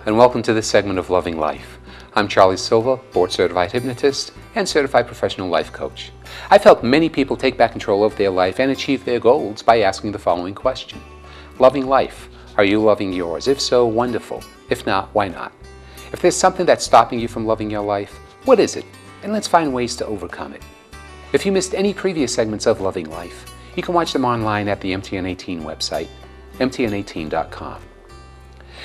and welcome to this segment of Loving Life. I'm Charlie Silva, board-certified hypnotist and certified professional life coach. I've helped many people take back control of their life and achieve their goals by asking the following question. Loving life, are you loving yours? If so, wonderful. If not, why not? If there's something that's stopping you from loving your life, what is it? And let's find ways to overcome it. If you missed any previous segments of Loving Life, you can watch them online at the MTN18 website, mtn18.com.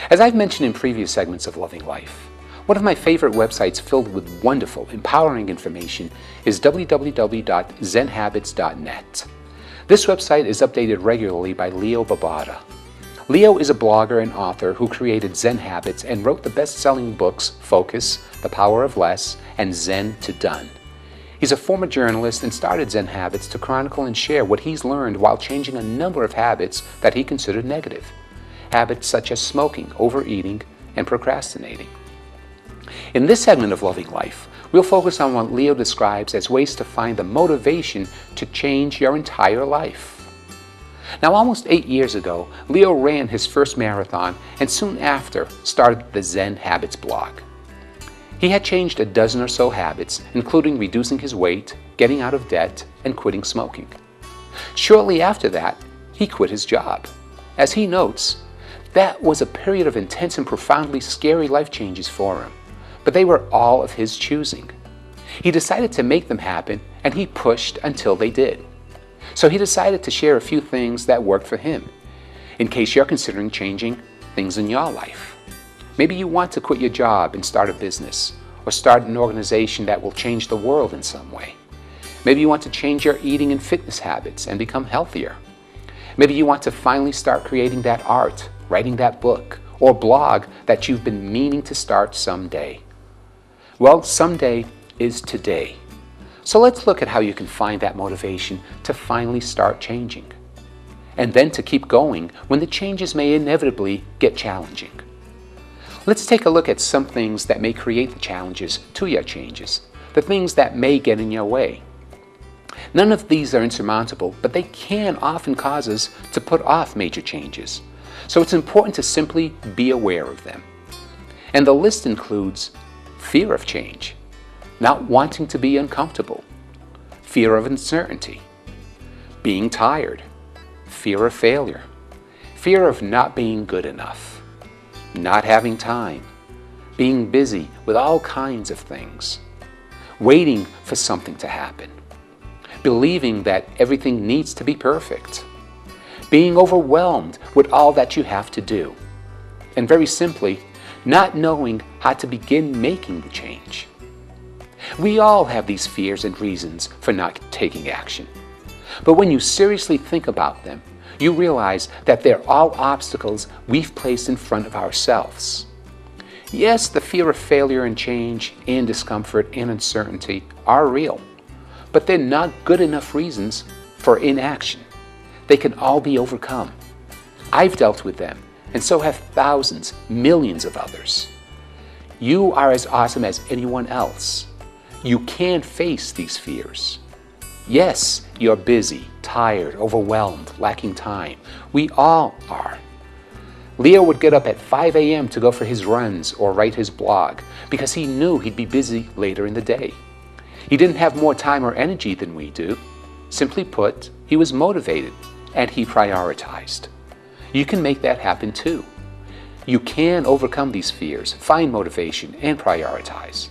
As I've mentioned in previous segments of Loving Life, one of my favorite websites filled with wonderful, empowering information is www.zenhabits.net. This website is updated regularly by Leo Babauta. Leo is a blogger and author who created Zen Habits and wrote the best-selling books Focus, The Power of Less, and Zen to Done. He's a former journalist and started Zen Habits to chronicle and share what he's learned while changing a number of habits that he considered negative. Habits such as smoking, overeating, and procrastinating. In this segment of Loving Life, we'll focus on what Leo describes as ways to find the motivation to change your entire life. Now, almost 8 years ago, Leo ran his first marathon and soon after started the Zen Habits blog. He had changed a dozen or so habits, including reducing his weight, getting out of debt, and quitting smoking. Shortly after that, he quit his job. As he notes, that was a period of intense and profoundly scary life changes for him, but they were all of his choosing. He decided to make them happen, and he pushed until they did. So he decided to share a few things that worked for him, in case you're considering changing things in your life. Maybe you want to quit your job and start a business, or start an organization that will change the world in some way. Maybe you want to change your eating and fitness habits and become healthier. Maybe you want to finally start creating that art, writing that book, or blog that you've been meaning to start someday. Well, someday is today. So let's look at how you can find that motivation to finally start changing. And then to keep going when the changes may inevitably get challenging. Let's take a look at some things that may create the challenges to your changes, the things that may get in your way. None of these are insurmountable, but they can often cause us to put off major changes. So it's important to simply be aware of them. And the list includes fear of change, not wanting to be uncomfortable, fear of uncertainty, being tired, fear of failure, fear of not being good enough, not having time, being busy with all kinds of things, waiting for something to happen, believing that everything needs to be perfect, being overwhelmed with all that you have to do, and very simply, not knowing how to begin making the change. We all have these fears and reasons for not taking action. But when you seriously think about them, you realize that they're all obstacles we've placed in front of ourselves. Yes, the fear of failure and change and discomfort and uncertainty are real, but they're not good enough reasons for inaction. They can all be overcome. I've dealt with them, and so have thousands, millions of others. You are as awesome as anyone else. You can face these fears. Yes, you're busy, tired, overwhelmed, lacking time. We all are. Leo would get up at 5 a.m. to go for his runs or write his blog because he knew he'd be busy later in the day. He didn't have more time or energy than we do. Simply put, he was motivated and he prioritized. You can make that happen too. You can overcome these fears, find motivation, and prioritize.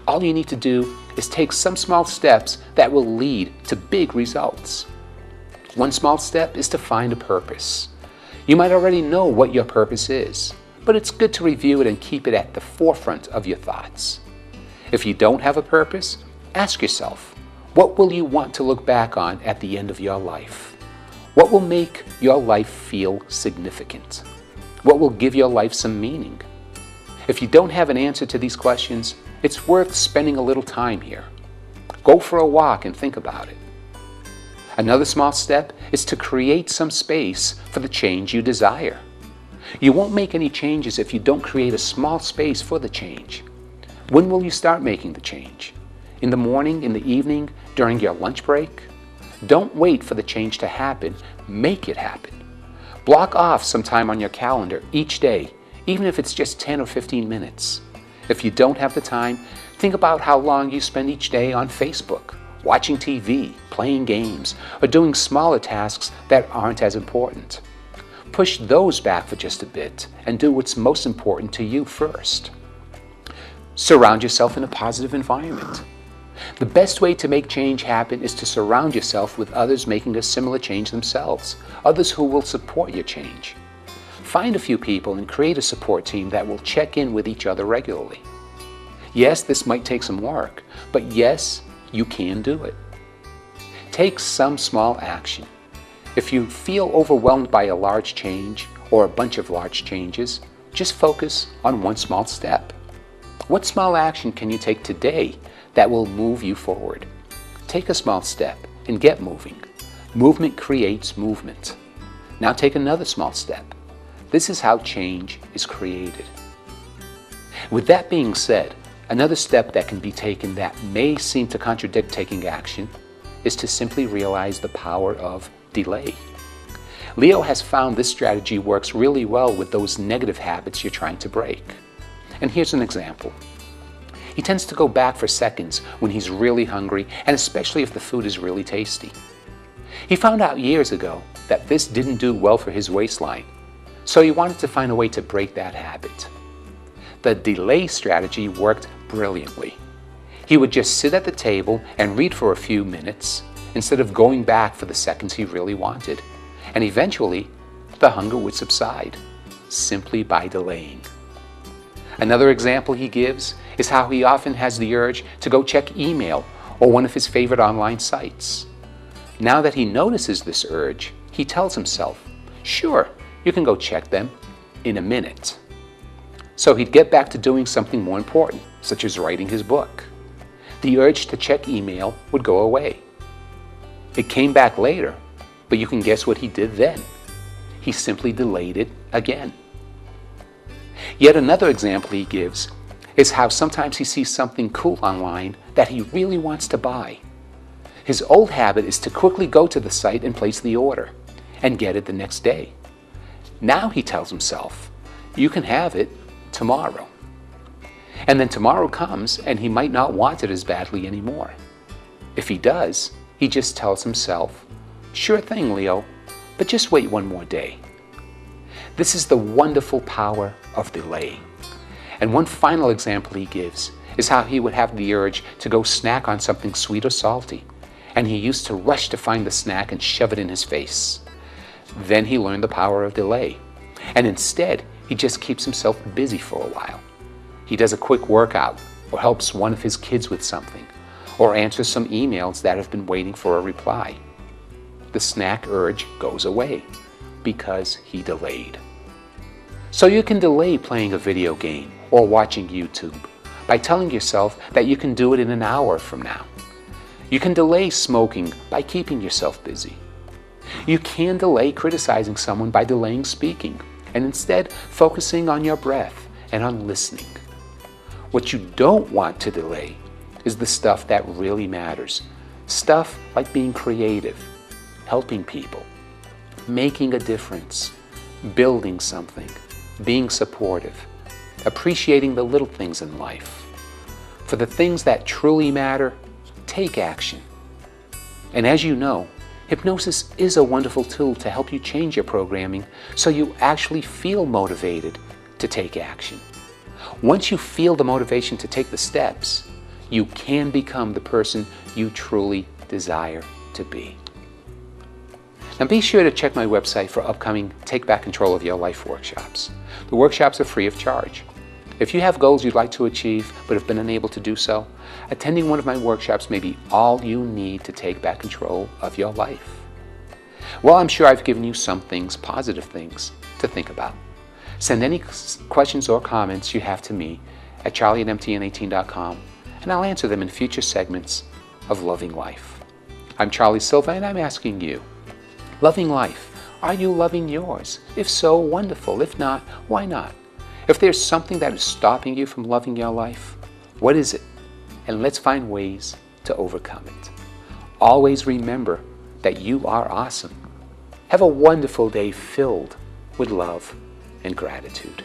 All you need to do is take some small steps that will lead to big results. One small step is to find a purpose. You might already know what your purpose is, but it's good to review it and keep it at the forefront of your thoughts. If you don't have a purpose, ask yourself, what will you want to look back on at the end of your life? What will make your life feel significant? What will give your life some meaning? If you don't have an answer to these questions, it's worth spending a little time here. Go for a walk and think about it. Another small step is to create some space for the change you desire. You won't make any changes if you don't create a small space for the change. When will you start making the change? In the morning, in the evening, during your lunch break? Don't wait for the change to happen. Make it happen. Block off some time on your calendar each day, even if it's just 10 or 15 minutes. If you don't have the time, think about how long you spend each day on Facebook, watching TV, playing games, or doing smaller tasks that aren't as important. Push those back for just a bit and do what's most important to you first. Surround yourself in a positive environment. The best way to make change happen is to surround yourself with others making a similar change themselves, others who will support your change. Find a few people and create a support team that will check in with each other regularly. Yes, this might take some work, but yes, you can do it. Take some small action. If you feel overwhelmed by a large change or a bunch of large changes, just focus on one small step. What small action can you take today that will move you forward? Take a small step and get moving. Movement creates movement. Now take another small step. This is how change is created. With that being said, another step that can be taken that may seem to contradict taking action is to simply realize the power of delay. Leo has found this strategy works really well with those negative habits you're trying to break. And here's an example. He tends to go back for seconds when he's really hungry, and especially if the food is really tasty. He found out years ago that this didn't do well for his waistline, so he wanted to find a way to break that habit. The delay strategy worked brilliantly. He would just sit at the table and read for a few minutes instead of going back for the seconds he really wanted. And eventually, the hunger would subside simply by delaying. Another example he gives is how he often has the urge to go check email or one of his favorite online sites. Now that he notices this urge, he tells himself, "Sure, you can go check them in a minute." So he'd get back to doing something more important, such as writing his book. The urge to check email would go away. It came back later, but you can guess what he did then. He simply delayed it again. Yet another example he gives is how sometimes he sees something cool online that he really wants to buy. His old habit is to quickly go to the site and place the order and get it the next day. Now he tells himself, "You can have it tomorrow." And then tomorrow comes and he might not want it as badly anymore. If he does, he just tells himself, "Sure thing, Leo, but just wait one more day." This is the wonderful power of delay. And one final example he gives is how he would have the urge to go snack on something sweet or salty, and he used to rush to find the snack and shove it in his face. Then he learned the power of delay, and instead he just keeps himself busy for a while. He does a quick workout, or helps one of his kids with something, or answers some emails that have been waiting for a reply. The snack urge goes away because he delayed. So you can delay playing a video game or watching YouTube by telling yourself that you can do it in an hour from now. You can delay smoking by keeping yourself busy. You can delay criticizing someone by delaying speaking and instead focusing on your breath and on listening. What you don't want to delay is the stuff that really matters. Stuff like being creative, helping people, making a difference, building something, being supportive, appreciating the little things in life. For the things that truly matter, take action. And as you know, hypnosis is a wonderful tool to help you change your programming so you actually feel motivated to take action. Once you feel the motivation to take the steps, you can become the person you truly desire to be. Now be sure to check my website for upcoming Take Back Control of Your Life workshops. The workshops are free of charge. If you have goals you'd like to achieve but have been unable to do so, attending one of my workshops may be all you need to take back control of your life. Well, I'm sure I've given you some things, positive things, to think about. Send any questions or comments you have to me at charlie@mtn18.com, and I'll answer them in future segments of Loving Life. I'm Charlie Silva, and I'm asking you, loving life, are you loving yours? If so, wonderful. If not, why not? If there's something that is stopping you from loving your life, what is it? And let's find ways to overcome it. Always remember that you are awesome. Have a wonderful day filled with love and gratitude.